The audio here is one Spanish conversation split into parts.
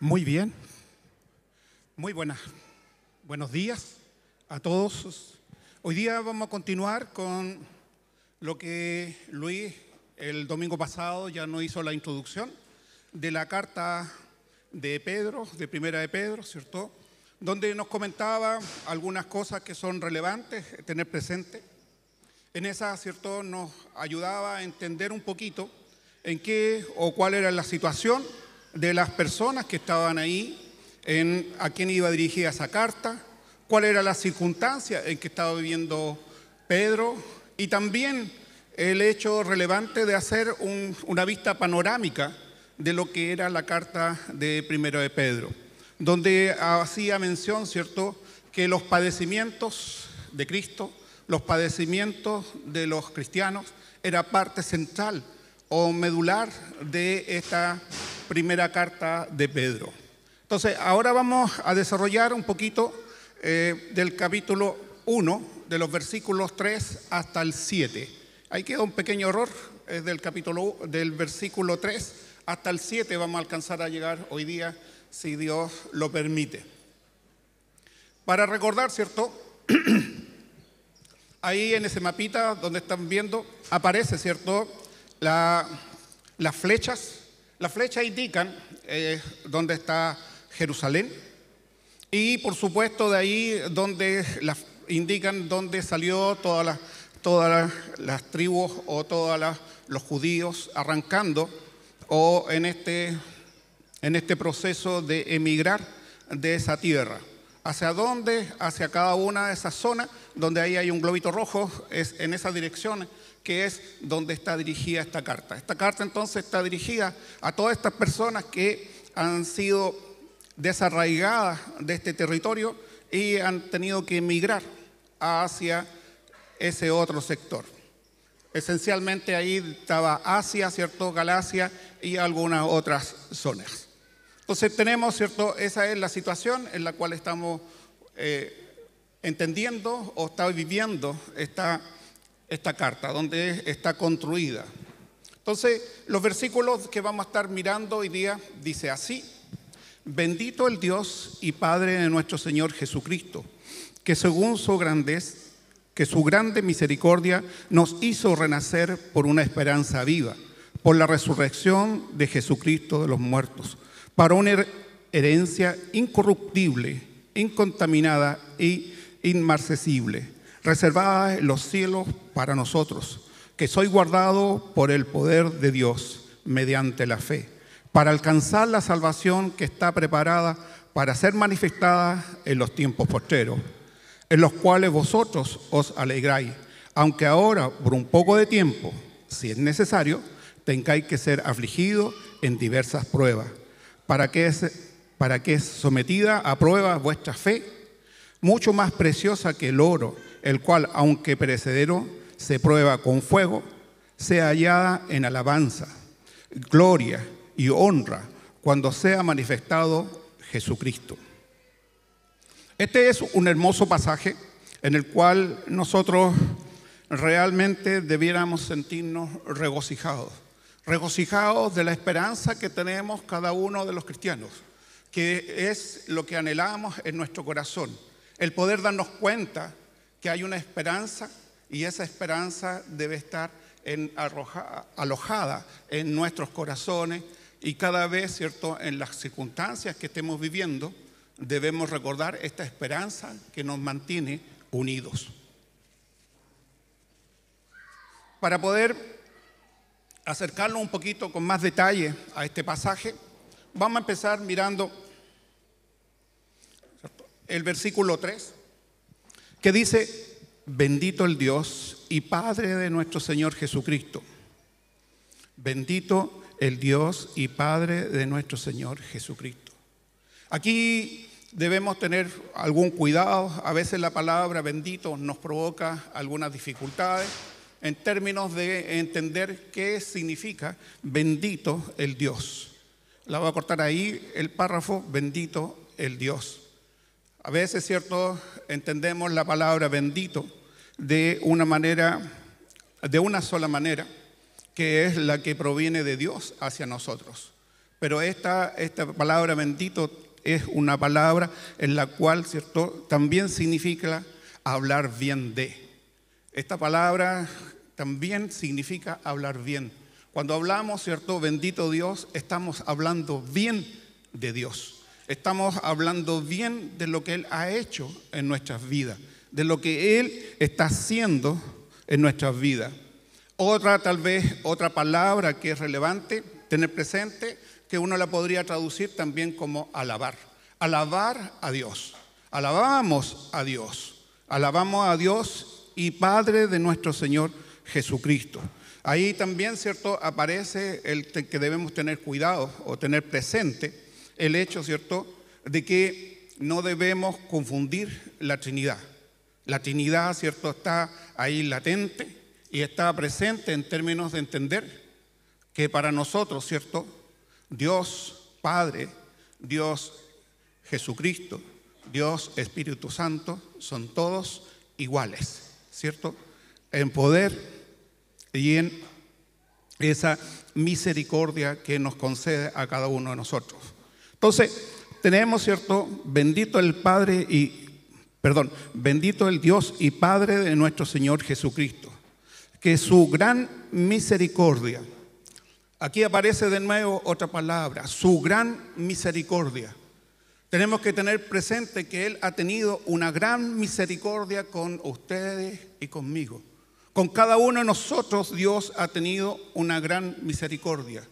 Muy bien, muy buenos días a todos. Hoy día vamos a continuar con lo que Luis el domingo pasado ya nos hizo la introducción de la carta de Pedro, de Primera de Pedro, ¿cierto? Donde nos comentaba algunas cosas que son relevantes tener presente. En esa, ¿cierto?, nos ayudaba a entender un poquito en qué o cuál era la situación de las personas que estaban ahí, a quién iba dirigida esa carta, cuál era la circunstancia en que estaba viviendo Pedro y también el hecho relevante de hacer una vista panorámica de lo que era la carta de Primero de Pedro, donde hacía mención, ¿cierto?, que los padecimientos de Cristo, los padecimientos de los cristianos, era parte central o medular de esta primera carta de Pedro. Entonces, ahora vamos a desarrollar un poquito del capítulo 1, de los versículos 3 hasta el 7. Ahí queda un pequeño error, es del versículo 3 hasta el 7 vamos a alcanzar a llegar hoy día, si Dios lo permite. Para recordar, ¿cierto? Ahí en ese mapita donde están viendo aparece, ¿cierto?, las flechas. Las flechas indican dónde está Jerusalén y por supuesto de ahí indican dónde salió todas las tribus o todos los judíos arrancando o en este proceso de emigrar de esa tierra. ¿Hacia dónde? Hacia cada una de esas zonas donde ahí hay un globito rojo, es en esa dirección que es donde está dirigida esta carta. Esta carta entonces está dirigida a todas estas personas que han sido desarraigadas de este territorio y han tenido que emigrar hacia ese otro sector. Esencialmente ahí estaba Asia, ¿cierto?, Galacia y algunas otras zonas. Entonces tenemos, ¿cierto?, esa es la situación en la cual estamos entendiendo o está viviendo esta carta, donde está construida. Entonces, los versículos que vamos a estar mirando hoy día dice así: bendito el Dios y Padre de nuestro Señor Jesucristo, que según su grande misericordia nos hizo renacer por una esperanza viva, por la resurrección de Jesucristo de los muertos, para una herencia incorruptible, incontaminada e inmarcesible, reservada en los cielos para nosotros, que soy guardado por el poder de Dios mediante la fe, para alcanzar la salvación que está preparada para ser manifestada en los tiempos postreros, en los cuales vosotros os alegráis, aunque ahora por un poco de tiempo, si es necesario, tengáis que ser afligidos en diversas pruebas, para que es sometida a prueba vuestra fe, mucho más preciosa que el oro, el cual, aunque perecedero, se prueba con fuego, sea hallada en alabanza, gloria y honra cuando sea manifestado Jesucristo. Este es un hermoso pasaje en el cual nosotros realmente debiéramos sentirnos regocijados de la esperanza que tenemos cada uno de los cristianos, que es lo que anhelamos en nuestro corazón, el poder darnos cuenta que hay una esperanza y esa esperanza debe estar alojada en nuestros corazones y cada vez, ¿cierto?, en las circunstancias que estemos viviendo, debemos recordar esta esperanza que nos mantiene unidos. Para poder acercarnos un poquito con más detalle a este pasaje, vamos a empezar mirando el versículo 3, que dice: bendito el Dios y Padre de nuestro Señor Jesucristo. Bendito el Dios y Padre de nuestro Señor Jesucristo. Aquí debemos tener algún cuidado. A veces la palabra bendito nos provoca algunas dificultades en términos de entender qué significa bendito el Dios. La voy a cortar ahí el párrafo, bendito el Dios. A veces, ¿cierto?, entendemos la palabra bendito de una sola manera, que es la que proviene de Dios hacia nosotros. Pero esta palabra bendito es una palabra en la cual, ¿cierto?, también significa hablar bien de. Esta palabra también significa hablar bien. Cuando hablamos, ¿cierto?, bendito Dios, estamos hablando bien de Dios. Estamos hablando bien de lo que Él ha hecho en nuestras vidas, de lo que Él está haciendo en nuestras vidas. Tal vez otra palabra que es relevante tener presente, que uno la podría traducir también como alabar. Alabar a Dios. Alabamos a Dios. Alabamos a Dios y Padre de nuestro Señor Jesucristo. Ahí también, ¿cierto?, aparece el que debemos tener cuidado o tener presente el hecho, ¿cierto?, de que no debemos confundir la Trinidad. La Trinidad, ¿cierto?, está ahí latente y está presente en términos de entender que para nosotros, ¿cierto?, Dios Padre, Dios Jesucristo, Dios Espíritu Santo son todos iguales, ¿cierto?, en poder y en esa misericordia que nos concede a cada uno de nosotros. Entonces, tenemos, ¿cierto?, bendito el Dios y Padre de nuestro Señor Jesucristo, que su gran misericordia, aquí aparece de nuevo otra palabra, su gran misericordia. Tenemos que tener presente que Él ha tenido una gran misericordia con ustedes y conmigo. Con cada uno de nosotros Dios ha tenido una gran misericordia.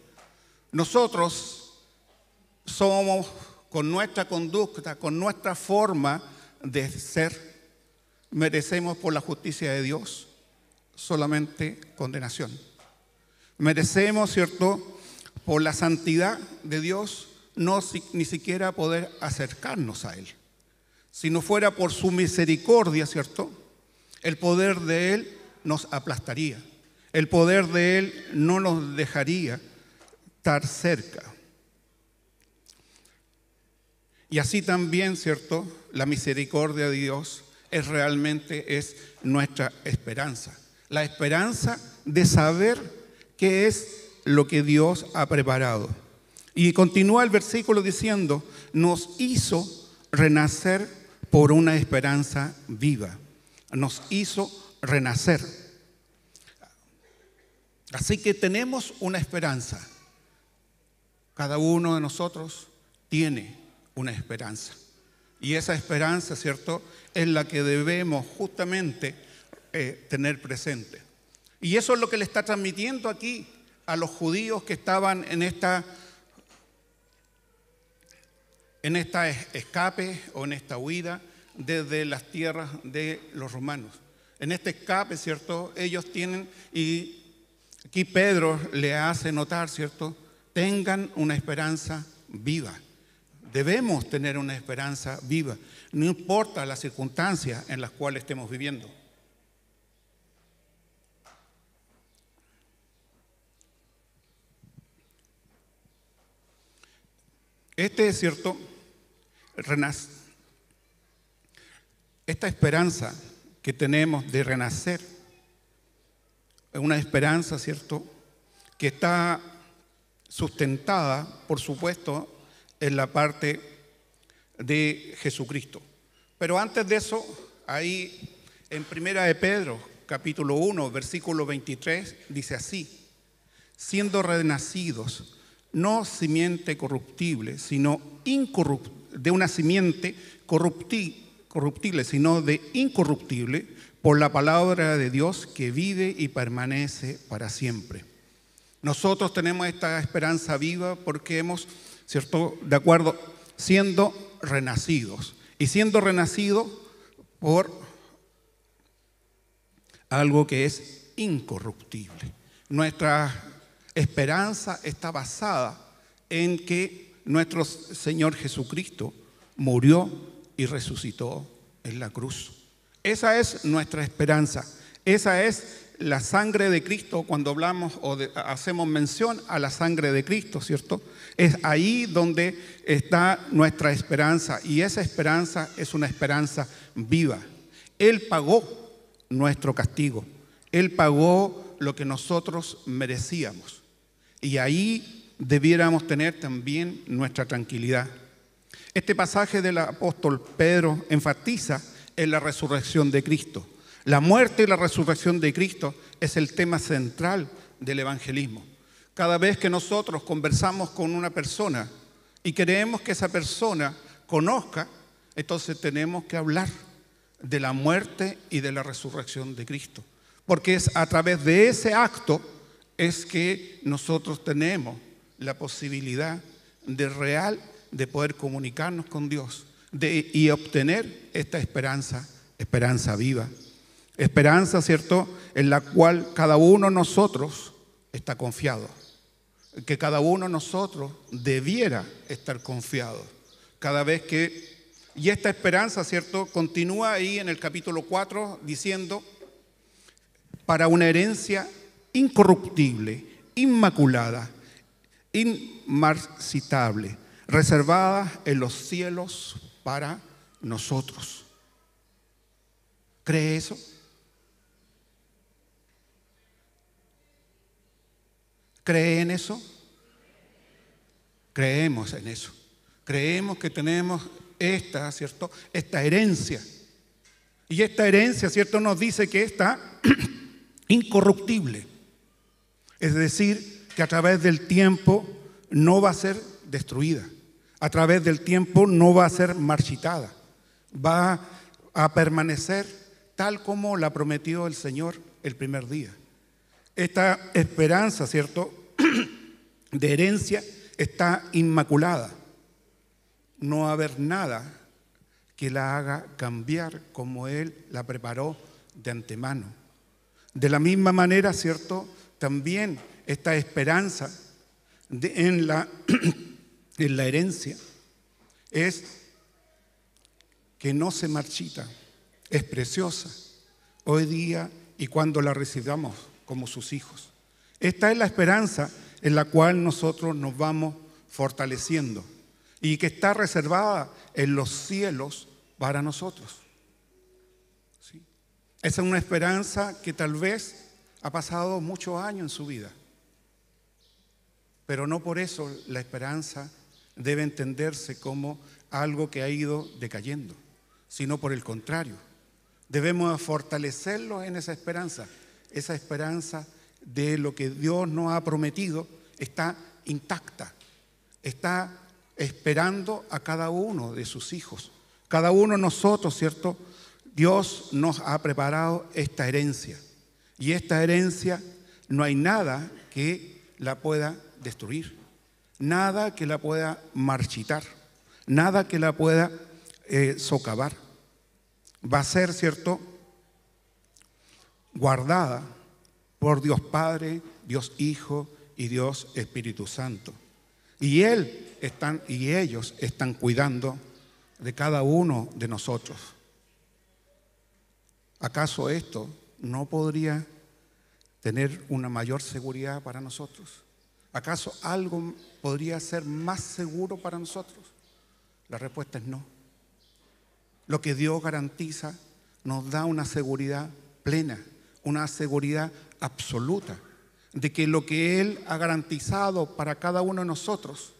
Nosotros somos, con nuestra conducta, con nuestra forma de ser, merecemos por la justicia de Dios solamente condenación. Merecemos, ¿cierto?, por la santidad de Dios, ni siquiera poder acercarnos a Él. Si no fuera por su misericordia, ¿cierto?, el poder de Él nos aplastaría. El poder de Él no nos dejaría estar cerca. Y así también, ¿cierto?, la misericordia de Dios es nuestra esperanza. La esperanza de saber qué es lo que Dios ha preparado. Y continúa el versículo diciendo, nos hizo renacer por una esperanza viva. Nos hizo renacer. Así que tenemos una esperanza. Cada uno de nosotros tiene una esperanza. Y esa esperanza, ¿cierto?, es la que debemos justamente tener presente. Y eso es lo que le está transmitiendo aquí a los judíos que estaban en esta escape o en esta huida desde las tierras de los romanos. En este escape, ¿cierto?, ellos tienen, y aquí Pedro le hace notar, ¿cierto?, tengan una esperanza viva. Debemos tener una esperanza viva, no importa las circunstancias en las cuales estemos viviendo. Es cierto, esta esperanza que tenemos de renacer, es una esperanza, ¿cierto?, que está sustentada, por supuesto, en la parte de Jesucristo. Pero antes de eso, ahí en 1 de Pedro, capítulo 1, versículo 23, dice así: siendo renacidos, no simiente corruptible, sino de una simiente corruptible, sino de incorruptible, por la palabra de Dios que vive y permanece para siempre. Nosotros tenemos esta esperanza viva porque hemos, ¿cierto?, de acuerdo, siendo renacidos. Y siendo renacidos por algo que es incorruptible. Nuestra esperanza está basada en que nuestro Señor Jesucristo murió y resucitó en la cruz. Esa es nuestra esperanza. Esa es la sangre de Cristo. Cuando hablamos hacemos mención a la sangre de Cristo, ¿cierto? Es ahí donde está nuestra esperanza, y esa esperanza es una esperanza viva. Él pagó nuestro castigo. Él pagó lo que nosotros merecíamos. Y ahí debiéramos tener también nuestra tranquilidad. Este pasaje del apóstol Pedro enfatiza en la resurrección de Cristo. La muerte y la resurrección de Cristo es el tema central del evangelismo. Cada vez que nosotros conversamos con una persona y queremos que esa persona conozca, entonces tenemos que hablar de la muerte y de la resurrección de Cristo. Porque es a través de ese acto es que nosotros tenemos la posibilidad de poder comunicarnos con Dios y obtener esta esperanza viva. Esperanza, ¿cierto?, en la cual cada uno de nosotros está confiado. Que cada uno de nosotros debiera estar confiado. Cada vez que... Y esta esperanza, ¿cierto?, continúa ahí en el capítulo 4 diciendo, para una herencia incorruptible, inmaculada, inmarcitable, reservada en los cielos para nosotros. ¿Cree eso? ¿Cree en eso? Creemos en eso. Creemos que tenemos ¿cierto?, esta herencia. Y esta herencia, ¿cierto?, nos dice que está incorruptible. Es decir, que a través del tiempo no va a ser destruida. A través del tiempo no va a ser marchitada. Va a permanecer tal como la prometió el Señor el primer día. Esta esperanza, ¿cierto?, de herencia está inmaculada. No va a haber nada que la haga cambiar como Él la preparó de antemano. De la misma manera, ¿cierto?, también esta esperanza en la herencia es que no se marchita, es preciosa hoy día y cuando la recibamos como sus hijos. Esta es la esperanza en la cual nosotros nos vamos fortaleciendo y que está reservada en los cielos para nosotros. ¿Sí? Esa es una esperanza que tal vez ha pasado muchos años en su vida, pero no por eso la esperanza debe entenderse como algo que ha ido decayendo, sino por el contrario. Debemos fortalecerlos en esa esperanza de lo que Dios nos ha prometido está intacta, está esperando a cada uno de sus hijos. Cada uno de nosotros, ¿cierto? Dios nos ha preparado esta herencia. Y esta herencia no hay nada que la pueda destruir, nada que la pueda marchitar, nada que la pueda socavar. Va a ser, ¿cierto?, guardada por Dios Padre, Dios Hijo y Dios Espíritu Santo. Y ellos están cuidando de cada uno de nosotros. ¿Acaso esto no podría tener una mayor seguridad para nosotros? ¿Acaso algo podría ser más seguro para nosotros? La respuesta es no. Lo que Dios garantiza nos da una seguridad plena, una seguridad absoluta de que lo que Él ha garantizado para cada uno de nosotros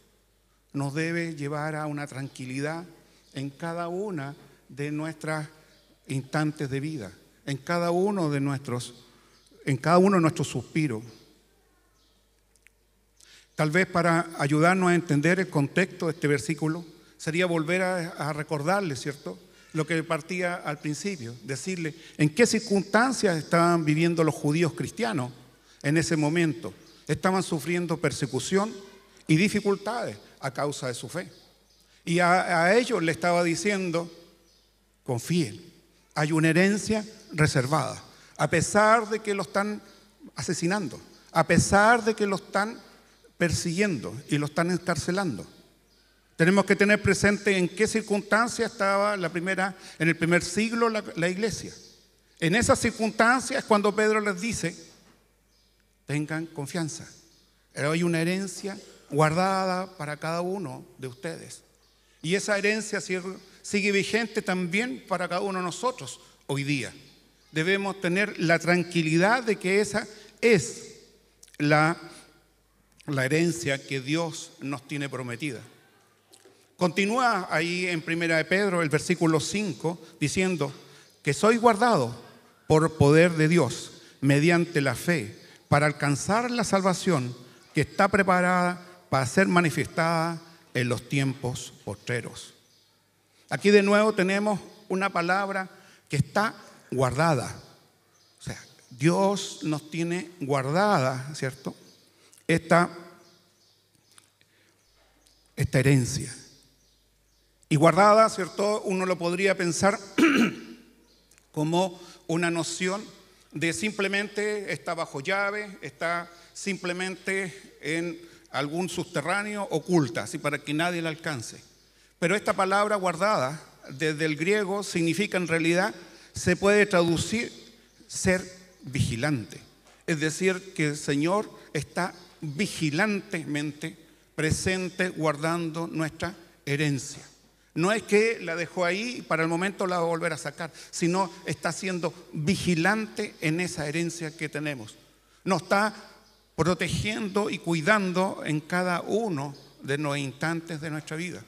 nos debe llevar a una tranquilidad en cada una de nuestros instantes de vida, en cada uno de nuestros suspiros. Tal vez para ayudarnos a entender el contexto de este versículo, sería volver a recordarle, ¿cierto?, lo que partía al principio, decirle en qué circunstancias estaban viviendo los judíos cristianos en ese momento. Estaban sufriendo persecución y dificultades a causa de su fe. Y a ellos le estaba diciendo, confíen, hay una herencia reservada. A pesar de que lo están asesinando, a pesar de que lo están persiguiendo y lo están encarcelando. Tenemos que tener presente en qué circunstancias estaba en el primer siglo la iglesia. En esas circunstancias es cuando Pedro les dice, tengan confianza. Hay una herencia guardada para cada uno de ustedes. Y esa herencia sigue vigente también para cada uno de nosotros hoy día. Debemos tener la tranquilidad de que esa es la la herencia que Dios nos tiene prometida. Continúa ahí en 1 de Pedro, el versículo 5, diciendo que soy guardado por poder de Dios mediante la fe para alcanzar la salvación que está preparada para ser manifestada en los tiempos postreros. Aquí de nuevo tenemos una palabra que está guardada. O sea, Dios nos tiene guardada, ¿cierto? Esta herencia. Y guardada, ¿cierto? Uno lo podría pensar como una noción de simplemente está bajo llave, está simplemente en algún subterráneo oculta, así para que nadie la alcance. Pero esta palabra guardada, desde el griego, significa en realidad, se puede traducir ser vigilante. Es decir, que el Señor está vigilantemente presente guardando nuestra herencia. No es que la dejó ahí y para el momento la va a volver a sacar, sino está siendo vigilante en esa herencia que tenemos. Nos está protegiendo y cuidando en cada uno de los instantes de nuestra vida.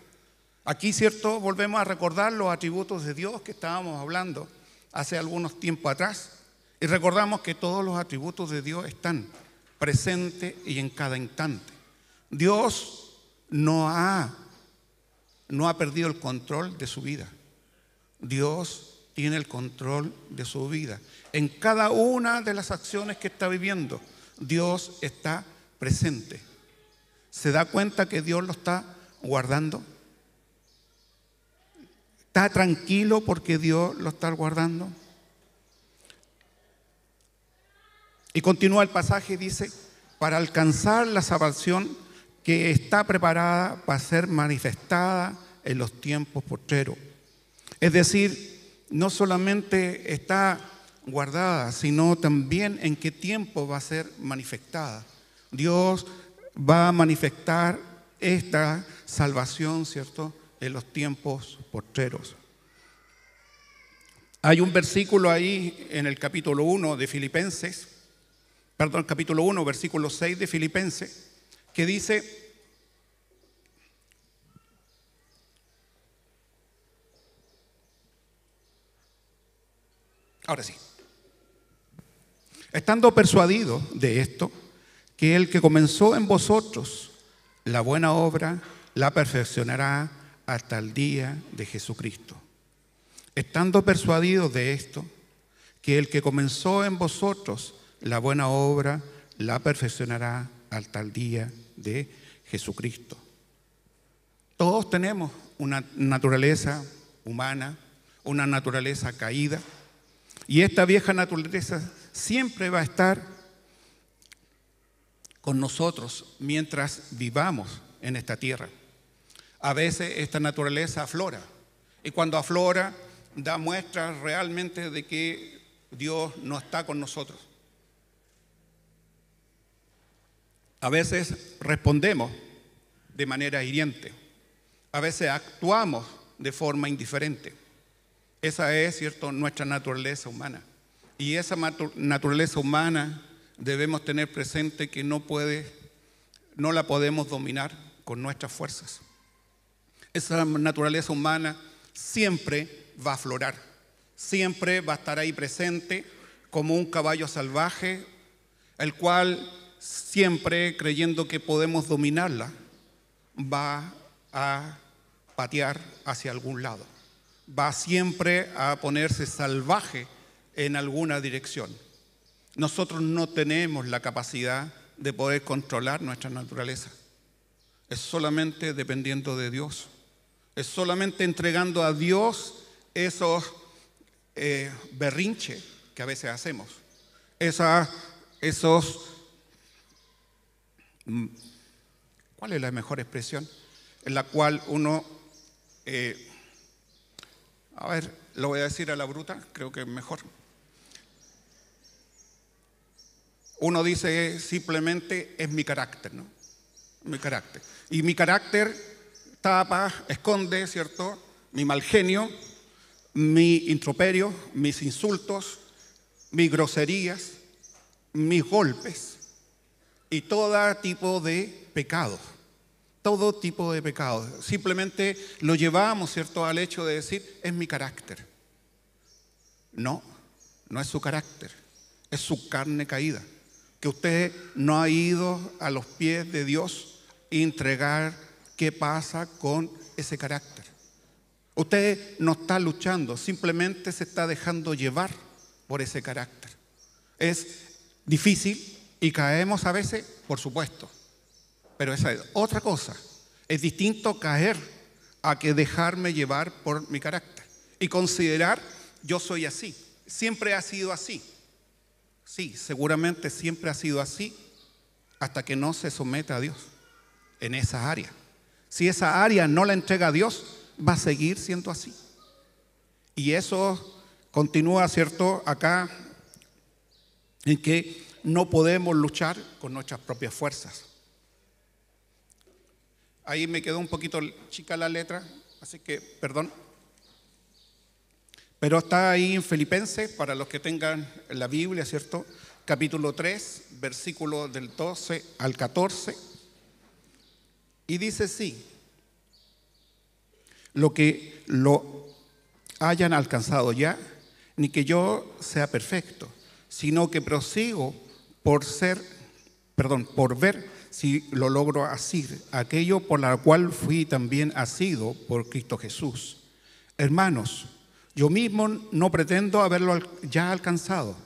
Aquí, ¿cierto? Volvemos a recordar los atributos de Dios que estábamos hablando hace algunos tiempos atrás. Y recordamos que todos los atributos de Dios están presentes y en cada instante. Dios no ha perdido el control de su vida. Dios tiene el control de su vida. En cada una de las acciones que está viviendo, Dios está presente. ¿Se da cuenta que Dios lo está guardando? ¿Está tranquilo porque Dios lo está guardando? Y continúa el pasaje y dice, para alcanzar la salvación que está preparada para ser manifestada en los tiempos postreros. Es decir, no solamente está guardada, sino también en qué tiempo va a ser manifestada. Dios va a manifestar esta salvación, ¿cierto?, en los tiempos postreros. Hay un versículo ahí en el capítulo 1 de Filipenses, capítulo 1, versículo 6 de Filipenses, que dice, ahora sí, estando persuadido de esto, que el que comenzó en vosotros la buena obra, la perfeccionará hasta el día de Jesucristo. Estando persuadido de esto, que el que comenzó en vosotros la buena obra, la perfeccionará hasta el día de Jesucristo. Todos tenemos una naturaleza humana, una naturaleza caída, y esta vieja naturaleza siempre va a estar con nosotros mientras vivamos en esta tierra. A veces esta naturaleza aflora, y cuando aflora da muestras realmente de que Dios no está con nosotros. A veces respondemos de manera hiriente, a veces actuamos de forma indiferente. Esa es, ¿cierto?, nuestra naturaleza humana. Y esa naturaleza humana debemos tener presente que no la podemos dominar con nuestras fuerzas. Esa naturaleza humana siempre va a aflorar, siempre va a estar ahí presente como un caballo salvaje, el cual siempre, creyendo que podemos dominarla, va a patear hacia algún lado. Va siempre a ponerse salvaje en alguna dirección. Nosotros no tenemos la capacidad de poder controlar nuestra naturaleza. Es solamente dependiendo de Dios. Es solamente entregando a Dios esos berrinches que a veces hacemos. ¿Cuál es la mejor expresión? En la cual uno, lo voy a decir a la bruta, creo que es mejor. Uno dice simplemente es mi carácter, ¿no? Mi carácter. Y mi carácter tapa, esconde, ¿cierto?, mi mal genio, mi improperio, mis insultos, mis groserías, mis golpes. y todo tipo de pecados. Todo tipo de pecados. Simplemente lo llevamos, ¿cierto?, al hecho de decir, es mi carácter. No, no es su carácter, es su carne caída. Que usted no ha ido a los pies de Dios a entregar qué pasa con ese carácter. Usted no está luchando, simplemente se está dejando llevar por ese carácter. Es difícil y caemos a veces, por supuesto, pero esa es otra cosa. Es distinto caer a que dejarme llevar por mi carácter y considerar yo soy así, siempre ha sido así. Sí, seguramente siempre ha sido así hasta que no se someta a Dios en esa área. Si esa área no la entrega a Dios, va a seguir siendo así. Y eso continúa, ¿cierto?, acá en que no podemos luchar con nuestras propias fuerzas. Ahí me quedó un poquito chica la letra, así que perdón. Pero está ahí en Filipenses, para los que tengan la Biblia, ¿cierto? Capítulo 3, versículo del 12 al 14. Y dice así: lo que lo hayan alcanzado ya, ni que yo sea perfecto, sino que prosigo por ver si lo logro asir, aquello por la cual fui también asido por Cristo Jesús. Hermanos, yo mismo no pretendo haberlo ya alcanzado,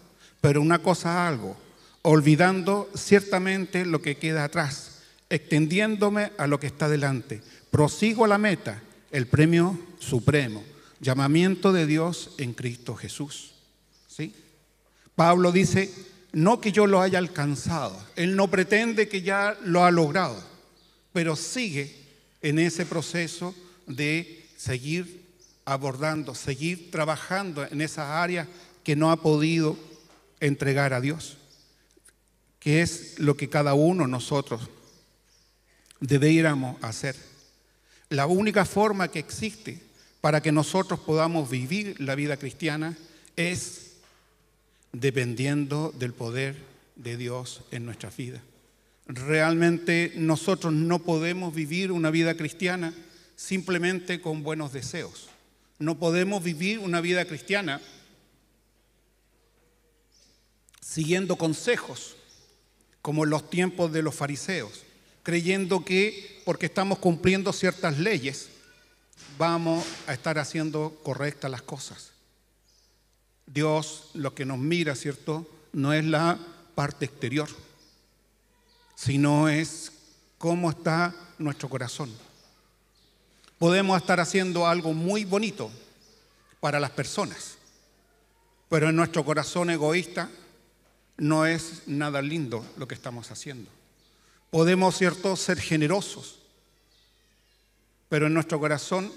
pero una cosa hago, olvidando ciertamente lo que queda atrás, extendiéndome a lo que está delante. Prosigo a la meta, el premio supremo, llamamiento de Dios en Cristo Jesús. ¿Sí? Pablo dice, no que yo lo haya alcanzado, él no pretende que ya lo ha logrado, pero sigue en ese proceso de seguir abordando, seguir trabajando en esas áreas que no ha podido entregar a Dios, que es lo que cada uno de nosotros deberíamos hacer. La única forma que existe para que nosotros podamos vivir la vida cristiana es dependiendo del poder de Dios en nuestras vidas. Realmente nosotros no podemos vivir una vida cristiana simplemente con buenos deseos. No podemos vivir una vida cristiana siguiendo consejos como en los tiempos de los fariseos, creyendo que porque estamos cumpliendo ciertas leyes vamos a estar haciendo correctas las cosas. Dios lo que nos mira, ¿cierto?, no es la parte exterior, sino es cómo está nuestro corazón. Podemos estar haciendo algo muy bonito para las personas, pero en nuestro corazón egoísta no es nada lindo lo que estamos haciendo. Podemos, ¿cierto?, ser generosos, pero en nuestro corazón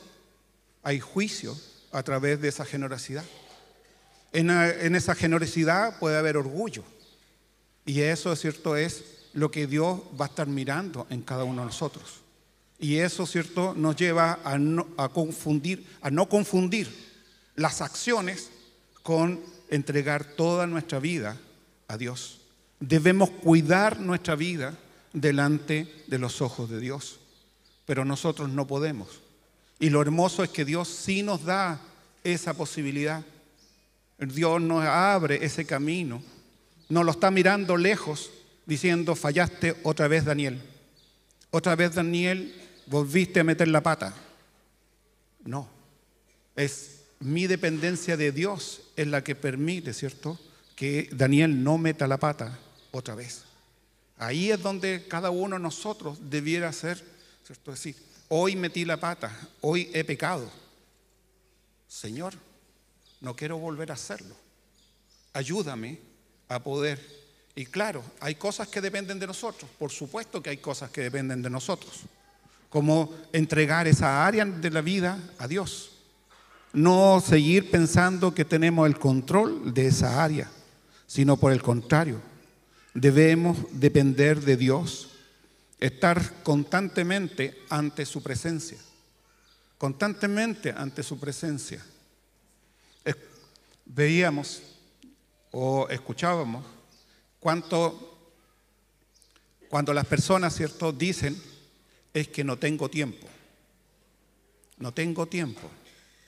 hay juicio a través de esa generosidad. En esa generosidad puede haber orgullo, y eso, ¿cierto?, es lo que Dios va a estar mirando en cada uno de nosotros. Y eso, ¿cierto?, nos lleva a no confundir las acciones con entregar toda nuestra vida a Dios. Debemos cuidar nuestra vida delante de los ojos de Dios, pero nosotros no podemos. Y lo hermoso es que Dios sí nos da esa posibilidad. Dios nos abre ese camino, nos lo está mirando lejos, diciendo, fallaste otra vez, Daniel. Otra vez, Daniel, volviste a meter la pata. No, es mi dependencia de Dios es la que permite, ¿cierto?, que Daniel no meta la pata otra vez. Ahí es donde cada uno de nosotros debiera hacer, ¿cierto?, decir, hoy metí la pata, hoy he pecado. Señor, no quiero volver a hacerlo. Ayúdame a poder. Y claro, hay cosas que dependen de nosotros. Por supuesto que hay cosas que dependen de nosotros. Como entregar esa área de la vida a Dios. No seguir pensando que tenemos el control de esa área, sino por el contrario, debemos depender de Dios, estar constantemente ante su presencia. Constantemente ante su presencia. Veíamos o escuchábamos cuánto Cuando las personas, ¿cierto?, dicen, es que no tengo tiempo. No tengo tiempo.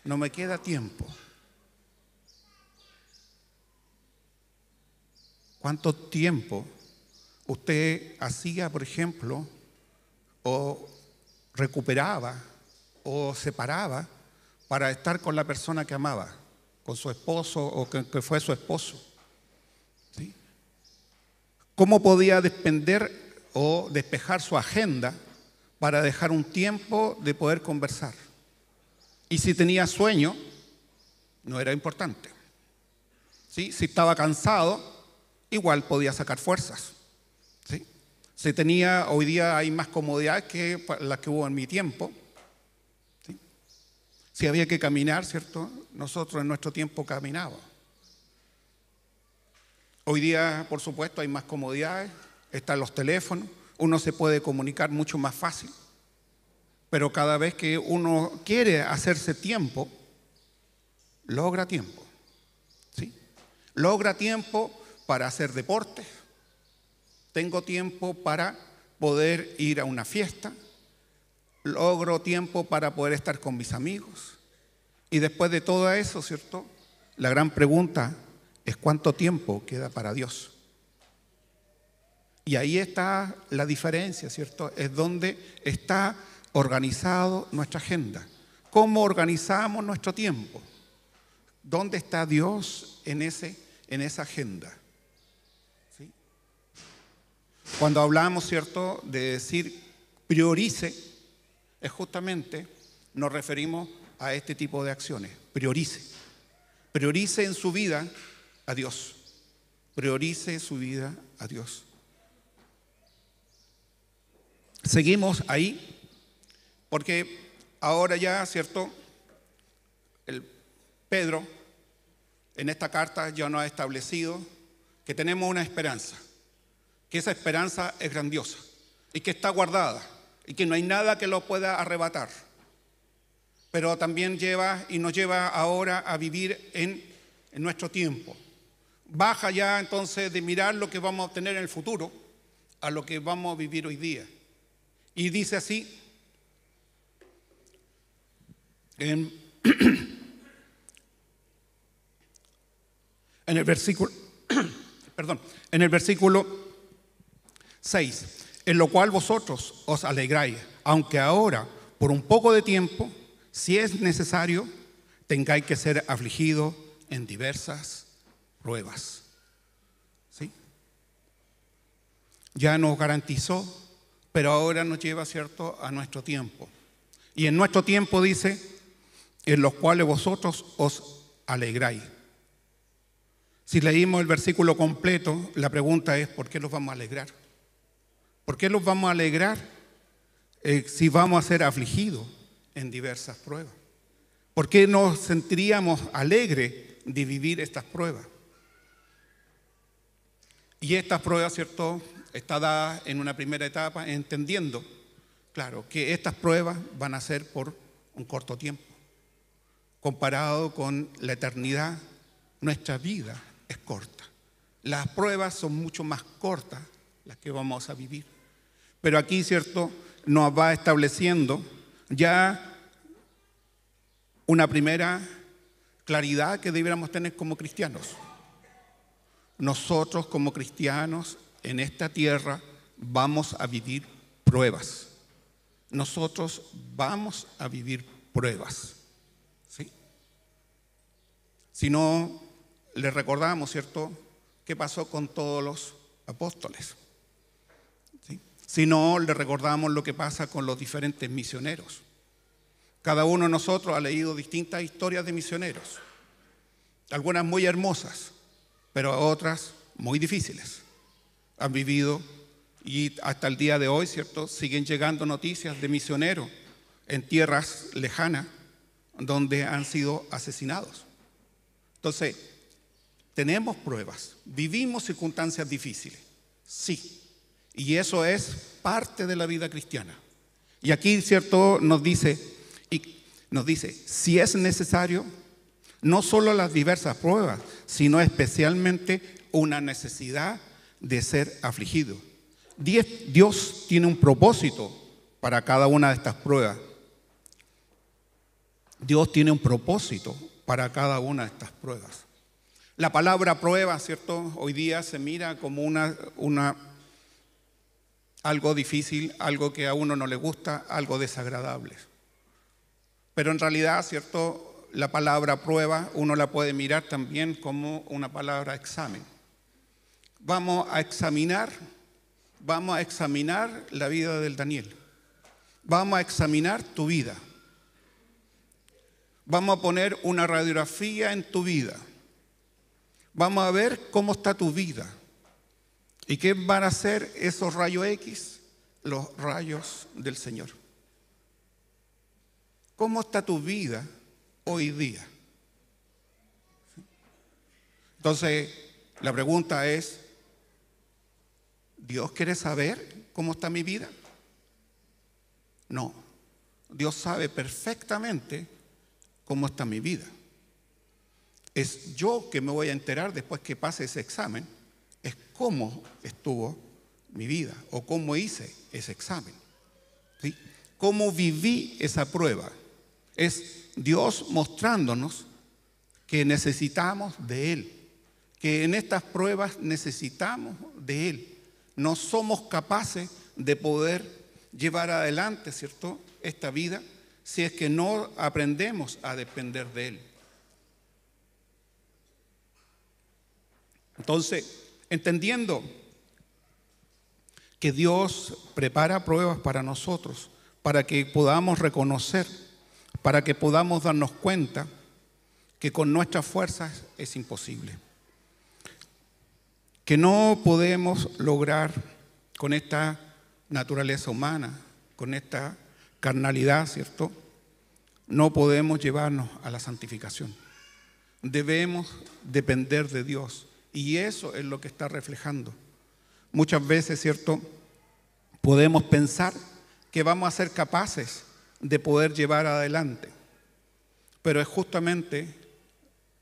No me queda tiempo. ¿Cuánto tiempo usted hacía, por ejemplo, o recuperaba o separaba para estar con la persona que amaba, con su esposo o que fue su esposo? ¿Sí? ¿Cómo podía despender o despejar su agenda para dejar un tiempo de poder conversar? Y si tenía sueño, no era importante. ¿Sí? Si estaba cansado, igual podía sacar fuerzas. ¿Sí? Si tenía, hoy día hay más comodidad que las que hubo en mi tiempo. ¿Sí? Si había que caminar, ¿cierto? Nosotros en nuestro tiempo caminábamos. Hoy día, por supuesto, hay más comodidades, están los teléfonos, uno se puede comunicar mucho más fácil, pero cada vez que uno quiere hacerse tiempo, logra tiempo. ¿Sí? Logra tiempo para hacer deporte, tengo tiempo para poder ir a una fiesta, logro tiempo para poder estar con mis amigos. Y después de todo eso, ¿cierto?, la gran pregunta es ¿cuánto tiempo queda para Dios? Y ahí está la diferencia, ¿cierto? Es donde está organizado nuestra agenda. ¿Cómo organizamos nuestro tiempo? ¿Dónde está Dios en esa agenda? ¿Sí? Cuando hablamos, ¿cierto?, de decir priorice, es justamente, nos referimos a este tipo de acciones. Priorice. Priorice en su vida a Dios. Priorice su vida a Dios. Seguimos ahí, porque ahora ya, ¿cierto?, Pedro en esta carta ya nos ha establecido que tenemos una esperanza, que esa esperanza es grandiosa y que está guardada y que no hay nada que lo pueda arrebatar. Pero también nos lleva ahora a vivir en nuestro tiempo. Baja ya entonces de mirar lo que vamos a obtener en el futuro a lo que vamos a vivir hoy día. Y dice así, en el versículo 6, en lo cual vosotros os alegráis, aunque ahora, por un poco de tiempo, si es necesario, tengáis que ser afligidos en diversas pruebas. ¿Sí? Ya nos garantizó, pero ahora nos lleva, ¿cierto?, a nuestro tiempo. Y en nuestro tiempo dice, en los cuales vosotros os alegráis. Si leímos el versículo completo, la pregunta es, ¿por qué los vamos a alegrar? ¿Por qué los vamos a alegrar si vamos a ser afligidos en diversas pruebas? ¿Por qué nos sentiríamos alegres de vivir estas pruebas? Y estas pruebas, ¿cierto?, está dada en una primera etapa, entendiendo, claro, que estas pruebas van a ser por un corto tiempo. Comparado con la eternidad, nuestra vida es corta. Las pruebas son mucho más cortas las que vamos a vivir. Pero aquí, ¿cierto?, nos va estableciendo ya una primera claridad que debiéramos tener como cristianos. Nosotros como cristianos en esta tierra vamos a vivir pruebas. Nosotros vamos a vivir pruebas. ¿Sí? Si no, le recordamos, ¿cierto?, qué pasó con todos los apóstoles. ¿Sí? Si no, le recordamos lo que pasa con los diferentes misioneros. Cada uno de nosotros ha leído distintas historias de misioneros. Algunas muy hermosas, pero otras muy difíciles. Han vivido y hasta el día de hoy, ¿cierto?, siguen llegando noticias de misioneros en tierras lejanas donde han sido asesinados. Entonces, tenemos pruebas, vivimos circunstancias difíciles, sí, y eso es parte de la vida cristiana. Y aquí, ¿cierto?, nos dice, si es necesario, no solo las diversas pruebas, sino especialmente una necesidad de ser afligido. Dios tiene un propósito para cada una de estas pruebas. Dios tiene un propósito para cada una de estas pruebas. La palabra prueba, ¿cierto? Hoy día se mira como algo difícil, algo que a uno no le gusta, algo desagradable. Pero en realidad, ¿cierto? La palabra prueba uno la puede mirar también como una palabra examen. Vamos a examinar la vida del Daniel. Vamos a examinar tu vida. Vamos a poner una radiografía en tu vida. Vamos a ver cómo está tu vida. ¿Y qué van a hacer esos rayos X? Los rayos del Señor. ¿Cómo está tu vida hoy día? Entonces, la pregunta es, ¿Dios quiere saber cómo está mi vida? No. Dios sabe perfectamente cómo está mi vida. Es yo que me voy a enterar después que pase ese examen, es cómo estuvo mi vida o cómo hice ese examen. ¿Sí? Cómo viví esa prueba. Es Dios mostrándonos que necesitamos de Él, que en estas pruebas necesitamos de Él. No somos capaces de poder llevar adelante, ¿cierto?, esta vida si es que no aprendemos a depender de Él. Entonces, entendiendo que Dios prepara pruebas para nosotros, para que podamos reconocer, para que podamos darnos cuenta que con nuestras fuerzas es imposible, que no podemos lograr con esta naturaleza humana, con esta carnalidad, ¿cierto? No podemos llevarnos a la santificación. Debemos depender de Dios y eso es lo que está reflejando. Muchas veces, ¿cierto?, podemos pensar que vamos a ser capaces de poder llevar adelante, pero es justamente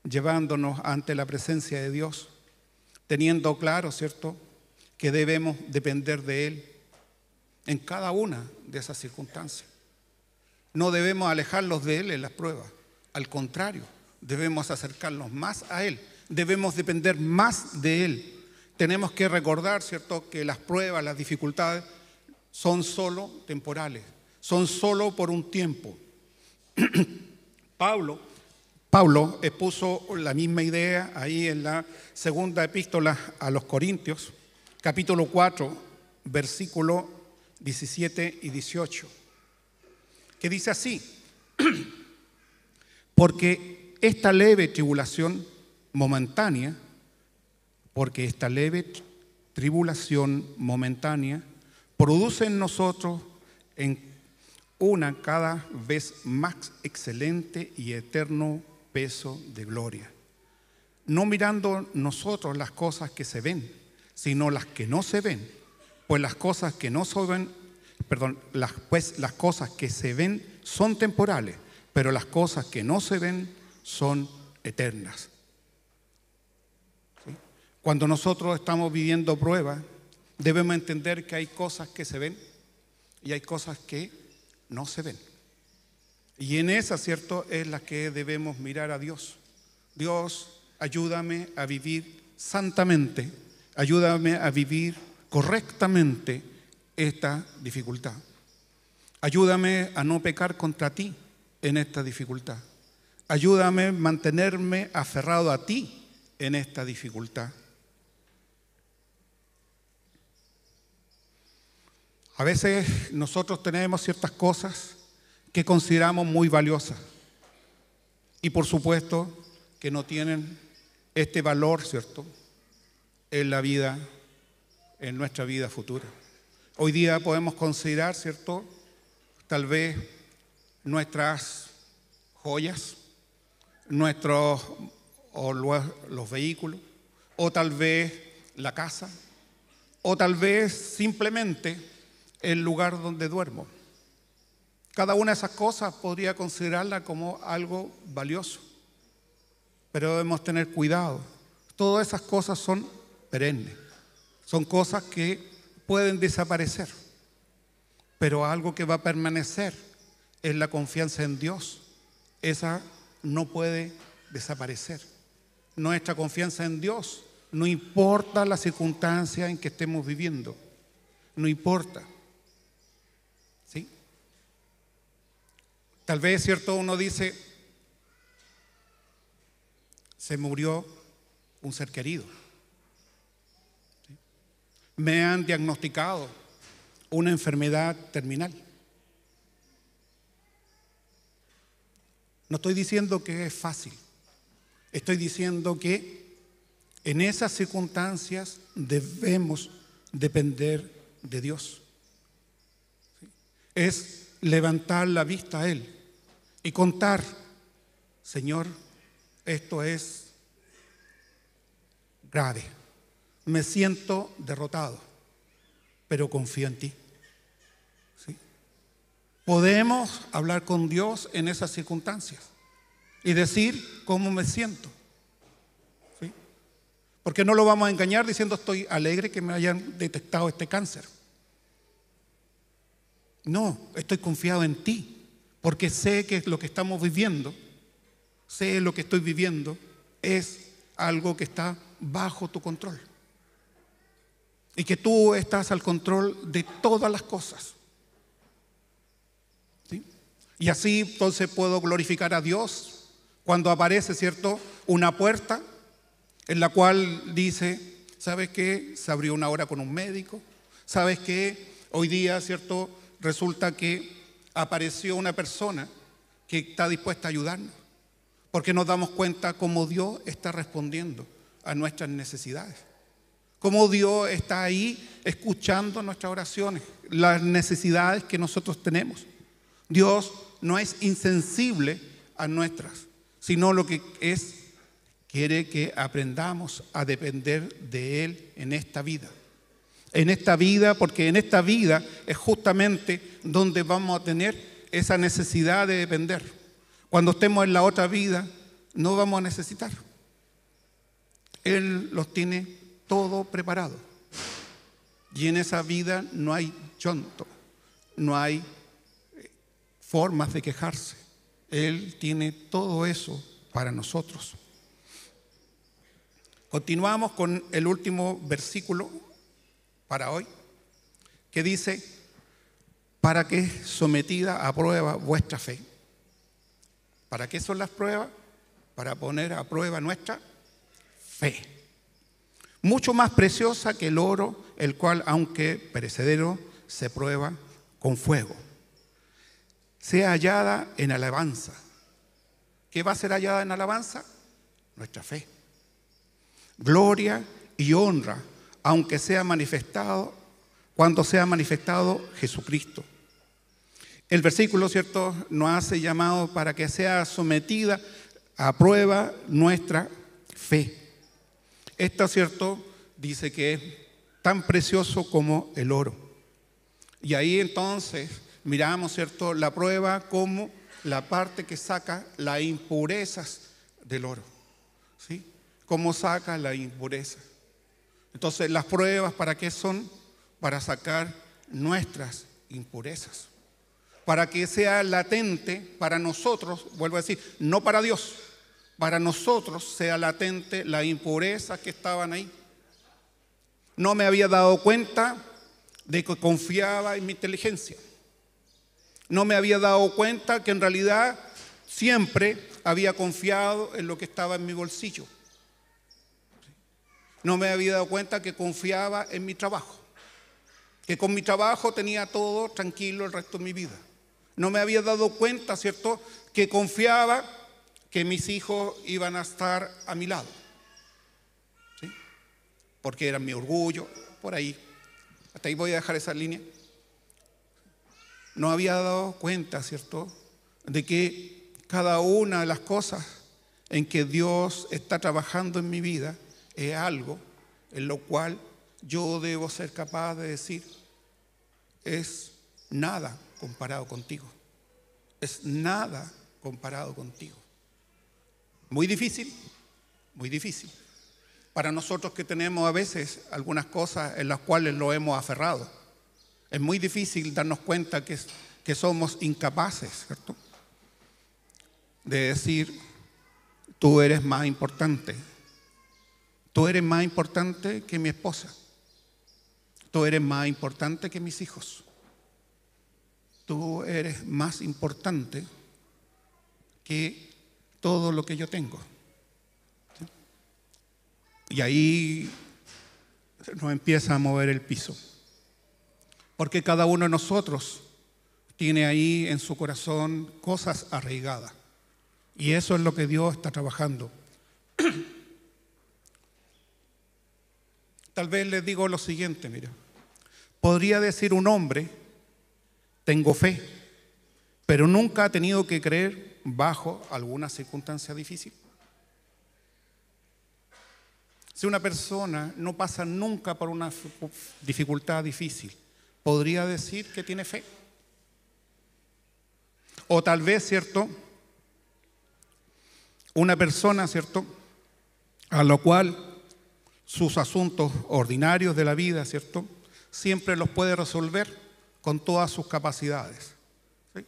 llevándonos ante la presencia de Dios, teniendo claro, ¿cierto?, que debemos depender de Él en cada una de esas circunstancias. No debemos alejarlos de Él en las pruebas, al contrario, debemos acercarnos más a Él, debemos depender más de Él. Tenemos que recordar, ¿cierto?, que las pruebas, las dificultades son solo temporales, son solo por un tiempo. Pablo expuso la misma idea ahí en la segunda epístola a los Corintios, capítulo 4, versículo 17 y 18, que dice así: porque esta leve tribulación momentánea produce en nosotros en una cada vez más excelente y eterno peso de gloria, no mirando nosotros las cosas que se ven, sino las que no se ven, pues las cosas que se ven son temporales, pero las cosas que no se ven son eternas. ¿Sí? Cuando nosotros estamos viviendo pruebas, debemos entender que hay cosas que se ven y hay cosas que no se ven. Y en esa, ¿cierto?, es la que debemos mirar a Dios. Dios, ayúdame a vivir santamente, ayúdame a vivir correctamente esta dificultad. Ayúdame a no pecar contra ti en esta dificultad. Ayúdame a mantenerme aferrado a ti en esta dificultad. A veces nosotros tenemos ciertas cosas que consideramos muy valiosas y por supuesto que no tienen este valor, ¿cierto?, en la vida, en nuestra vida futura. Hoy día podemos considerar, ¿cierto?, tal vez nuestras joyas, los vehículos, o tal vez la casa, o tal vez simplemente el lugar donde duermo. Cada una de esas cosas podría considerarla como algo valioso, pero debemos tener cuidado. Todas esas cosas son perennes, son cosas que pueden desaparecer, pero algo que va a permanecer es la confianza en Dios. Esa no puede desaparecer. Nuestra confianza en Dios, no importa la circunstancia en que estemos viviendo, no importa. ¿Sí? Tal vez, ¿cierto? Uno dice, se murió un ser querido. ¿Sí? Me han diagnosticado una enfermedad terminal. No estoy diciendo que es fácil. Estoy diciendo que en esas circunstancias debemos depender de Dios. ¿Sí? Es levantar la vista a Él y contar, Señor, esto es grave. Me siento derrotado, pero confío en ti. ¿Sí? Podemos hablar con Dios en esas circunstancias y decir cómo me siento. ¿Sí? Porque no lo vamos a engañar diciendo estoy alegre que me hayan detectado este cáncer. No, estoy confiado en ti, porque sé que lo que estamos viviendo, sé lo que estoy viviendo es algo que está bajo tu control. Y que tú estás al control de todas las cosas. ¿Sí? Y así entonces puedo glorificar a Dios cuando aparece, ¿cierto?, una puerta en la cual dice, ¿sabes qué? Se abrió una hora con un médico. ¿Sabes qué? Hoy día, ¿cierto?, resulta que apareció una persona que está dispuesta a ayudarnos. Porque nos damos cuenta cómo Dios está respondiendo a nuestras necesidades. Cómo Dios está ahí escuchando nuestras oraciones, las necesidades que nosotros tenemos. Dios no es insensible a nuestras, sino lo que es, quiere que aprendamos a depender de Él en esta vida. En esta vida, porque en esta vida es justamente donde vamos a tener esa necesidad de depender. Cuando estemos en la otra vida, no vamos a necesitar. Él los tiene todo preparado. Y en esa vida no hay llanto, no hay formas de quejarse. Él tiene todo eso para nosotros. Continuamos con el último versículo para hoy, que dice, para que sometida a prueba vuestra fe. ¿Para qué son las pruebas? Para poner a prueba nuestra fe. Mucho más preciosa que el oro, el cual, aunque perecedero, se prueba con fuego. Sea hallada en alabanza. ¿Qué va a ser hallada en alabanza? Nuestra fe. Gloria y honra, aunque sea manifestado, cuando sea manifestado Jesucristo. El versículo, ¿cierto?, nos hace llamado para que sea sometida a prueba nuestra fe. Esto, ¿cierto?, dice que es tan precioso como el oro. Y ahí entonces miramos, ¿cierto?, la prueba como la parte que saca las impurezas del oro. ¿Sí? ¿Cómo saca la impureza? Entonces, las pruebas, ¿para qué son? Para sacar nuestras impurezas. Para que sea latente para nosotros, vuelvo a decir, no para Dios, para nosotros sea latente las impurezas que estaban ahí. No me había dado cuenta de que confiaba en mi inteligencia. No me había dado cuenta que en realidad siempre había confiado en lo que estaba en mi bolsillo. No me había dado cuenta que confiaba en mi trabajo, que con mi trabajo tenía todo tranquilo el resto de mi vida. No me había dado cuenta, ¿cierto?, que confiaba que mis hijos iban a estar a mi lado. ¿Sí? Porque eran mi orgullo, por ahí. Hasta ahí voy a dejar esa línea. No había dado cuenta, ¿cierto?, de que cada una de las cosas en que Dios está trabajando en mi vida es algo en lo cual yo debo ser capaz de decir, es nada comparado contigo. Es nada comparado contigo. Muy difícil, muy difícil. para nosotros que tenemos a veces algunas cosas en las cuales lo hemos aferrado. Es muy difícil darnos cuenta que somos incapaces, ¿cierto?, de decir, tú eres más importante. Tú eres más importante que mi esposa. Tú eres más importante que mis hijos. Tú eres más importante que todo lo que yo tengo. Y ahí nos empieza a mover el piso. Porque cada uno de nosotros tiene ahí en su corazón cosas arraigadas. Y eso es lo que Dios está trabajando. Tal vez les digo lo siguiente, mira. Podría decir un hombre, tengo fe, pero nunca ha tenido que creer bajo alguna circunstancia difícil. Si una persona no pasa nunca por una dificultad difícil, podría decir que tiene fe. O tal vez, ¿cierto?, una persona, ¿cierto?, a lo cual sus asuntos ordinarios de la vida, ¿cierto?, siempre los puede resolver con todas sus capacidades. ¿Sí?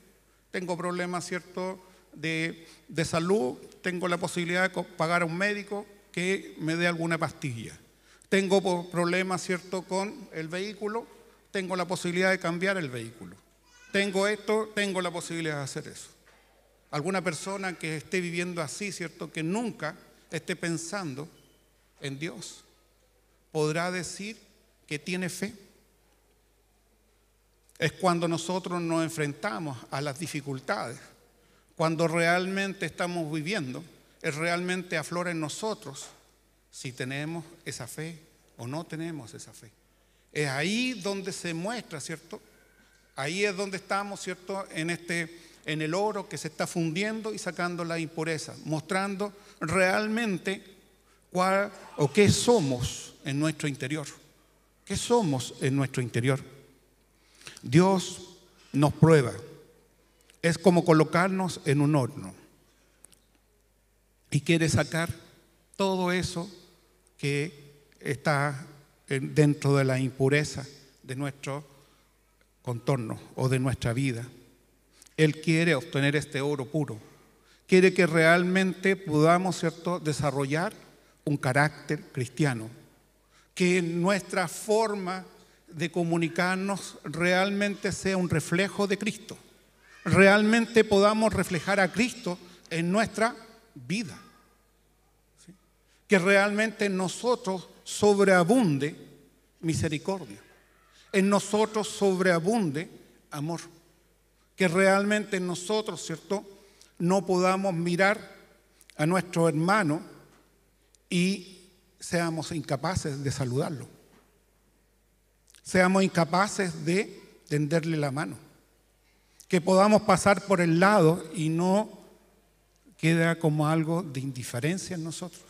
Tengo problemas, ¿cierto?, de salud, tengo la posibilidad de pagar a un médico que me dé alguna pastilla. Tengo problemas, ¿cierto?, con el vehículo, tengo la posibilidad de cambiar el vehículo. Tengo esto, tengo la posibilidad de hacer eso. Alguna persona que esté viviendo así, ¿cierto?, que nunca esté pensando en Dios, podrá decir que tiene fe. Es cuando nosotros nos enfrentamos a las dificultades, cuando realmente estamos viviendo, es realmente aflora en nosotros si tenemos esa fe o no tenemos esa fe. Es ahí donde se muestra, ¿cierto? Ahí es donde estamos, ¿cierto?, en el oro que se está fundiendo y sacando la impureza, mostrando realmente cuál o qué somos en nuestro interior. ¿Qué somos en nuestro interior? Dios nos prueba. Es como colocarnos en un horno y quiere sacar todo eso que está dentro de la impureza de nuestro contorno o de nuestra vida. Él quiere obtener este oro puro. Quiere que realmente podamos, ¿cierto?, desarrollar un carácter cristiano. Que nuestra forma de comunicarnos realmente sea un reflejo de Cristo. Realmente podamos reflejar a Cristo en nuestra vida. ¿Sí? Que realmente en nosotros sobreabunde misericordia. En nosotros sobreabunde amor. Que realmente en nosotros, ¿cierto?, no podamos mirar a nuestro hermano y seamos incapaces de saludarlo. Seamos incapaces de tenderle la mano. Que podamos pasar por el lado y no queda como algo de indiferencia en nosotros.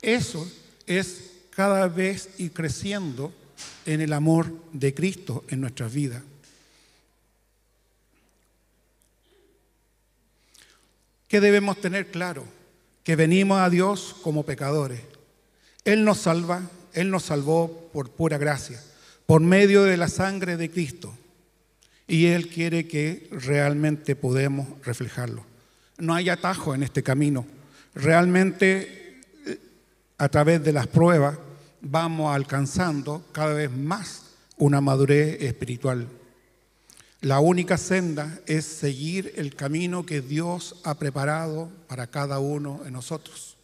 Eso es cada vez ir creciendo en el amor de Cristo en nuestras vidas. ¿Qué debemos tener claro? Que venimos a Dios como pecadores. Él nos salva, Él nos salvó por pura gracia, por medio de la sangre de Cristo. Y Él quiere que realmente podamos reflejarlo. No hay atajo en este camino. Realmente, a través de las pruebas, vamos alcanzando cada vez más una madurez espiritual. La única senda es seguir el camino que Dios ha preparado para cada uno de nosotros.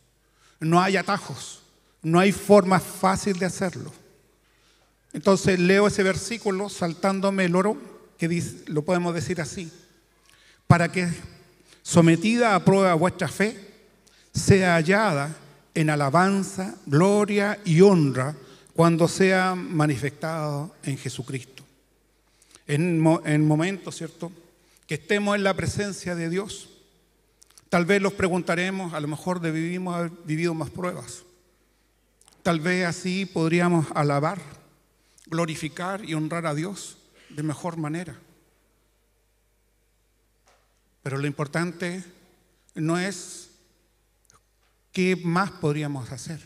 No hay atajos, no hay forma fácil de hacerlo. Entonces leo ese versículo saltándome el oro, que dice, lo podemos decir así: para que, sometida a prueba vuestra fe, sea hallada en alabanza, gloria y honra cuando sea manifestado en Jesucristo. En momentos, ¿cierto?, que estemos en la presencia de Dios, tal vez los preguntaremos, a lo mejor debimos haber vivido más pruebas. Tal vez así podríamos alabar, glorificar y honrar a Dios de mejor manera. Pero lo importante no es qué más podríamos hacer,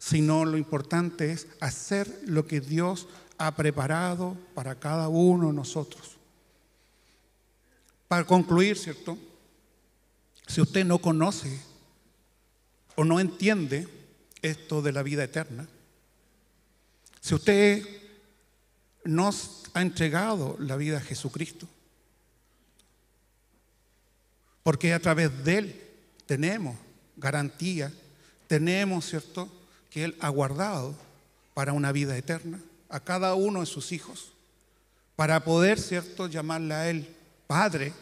sino lo importante es hacer lo que Dios ha preparado para cada uno de nosotros. Para concluir, ¿cierto? Si usted no conoce o no entiende esto de la vida eterna, si usted nos ha entregado la vida a Jesucristo, porque a través de Él tenemos garantía, tenemos, ¿cierto?, que Él ha guardado para una vida eterna a cada uno de sus hijos. Para poder, ¿cierto?, llamarle a Él Padre,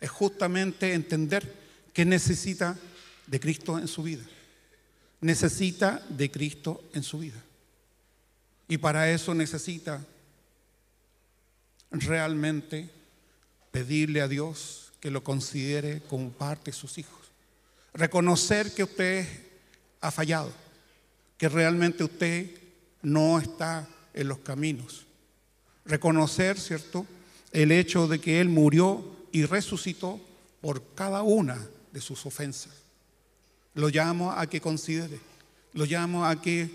es justamente entender que necesita de Cristo en su vida. Necesita de Cristo en su vida. Y para eso necesita realmente pedirle a Dios que lo considere como parte de sus hijos. Reconocer que usted ha fallado, que realmente usted no está en los caminos. Reconocer, ¿cierto?, el hecho de que Él murió y resucitó por cada una de sus ofensas. Lo llamo a que considere, lo llamo a que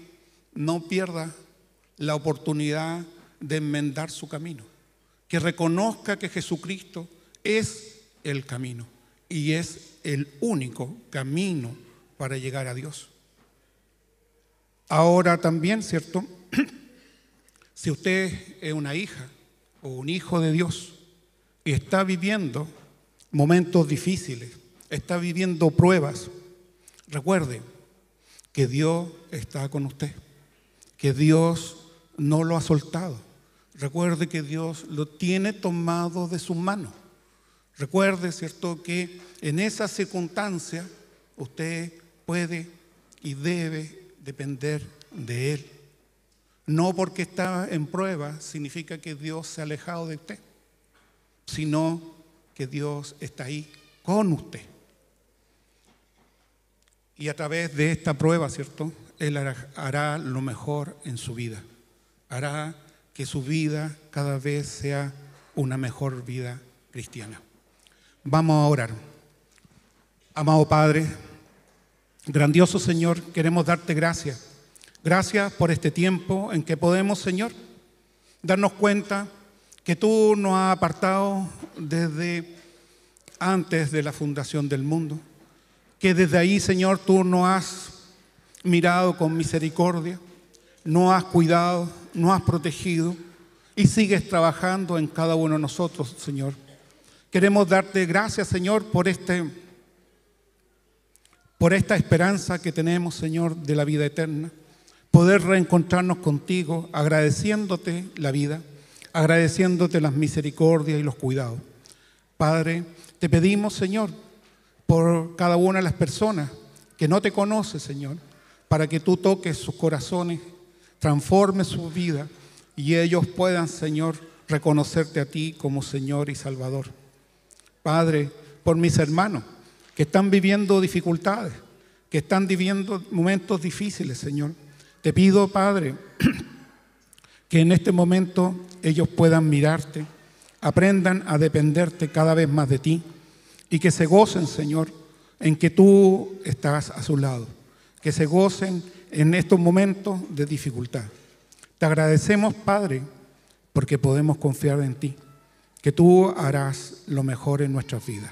no pierda la oportunidad de enmendar su camino, que reconozca que Jesucristo es el camino y es el único camino para llegar a Dios. Ahora también, ¿cierto?, si usted es una hija o un hijo de Dios y está viviendo momentos difíciles, está viviendo pruebas, recuerde que Dios está con usted, que Dios no lo ha soltado. Recuerde que Dios lo tiene tomado de sus manos. Recuerde, ¿cierto?, que en esas circunstancias usted puede y debe depender de Él. No porque está en prueba significa que Dios se ha alejado de usted, sino que Dios está ahí con usted. Y a través de esta prueba, ¿cierto?, Él hará lo mejor en su vida. Hará que su vida cada vez sea una mejor vida cristiana. Vamos a orar. Amado Padre, grandioso Señor, queremos darte gracias. Gracias por este tiempo en que podemos, Señor, darnos cuenta que tú nos has apartado desde antes de la fundación del mundo, que desde ahí, Señor, tú nos has mirado con misericordia, nos has cuidado, nos has protegido y sigues trabajando en cada uno de nosotros, Señor. Queremos darte gracias, Señor, por esta esperanza que tenemos, Señor, de la vida eterna. Poder reencontrarnos contigo, agradeciéndote la vida, agradeciéndote las misericordias y los cuidados. Padre, te pedimos, Señor, por cada una de las personas que no te conocen, Señor, para que tú toques sus corazones, transformes su vida y ellos puedan, Señor, reconocerte a ti como Señor y Salvador. Padre, por mis hermanos que están viviendo dificultades, que están viviendo momentos difíciles, Señor, te pido, Padre, que en este momento ellos puedan mirarte, aprendan a dependerte cada vez más de ti y que se gocen, Señor, en que tú estás a su lado, que se gocen en estos momentos de dificultad. Te agradecemos, Padre, porque podemos confiar en ti, que tú harás lo mejor en nuestras vidas.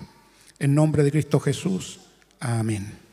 En nombre de Cristo Jesús, amén.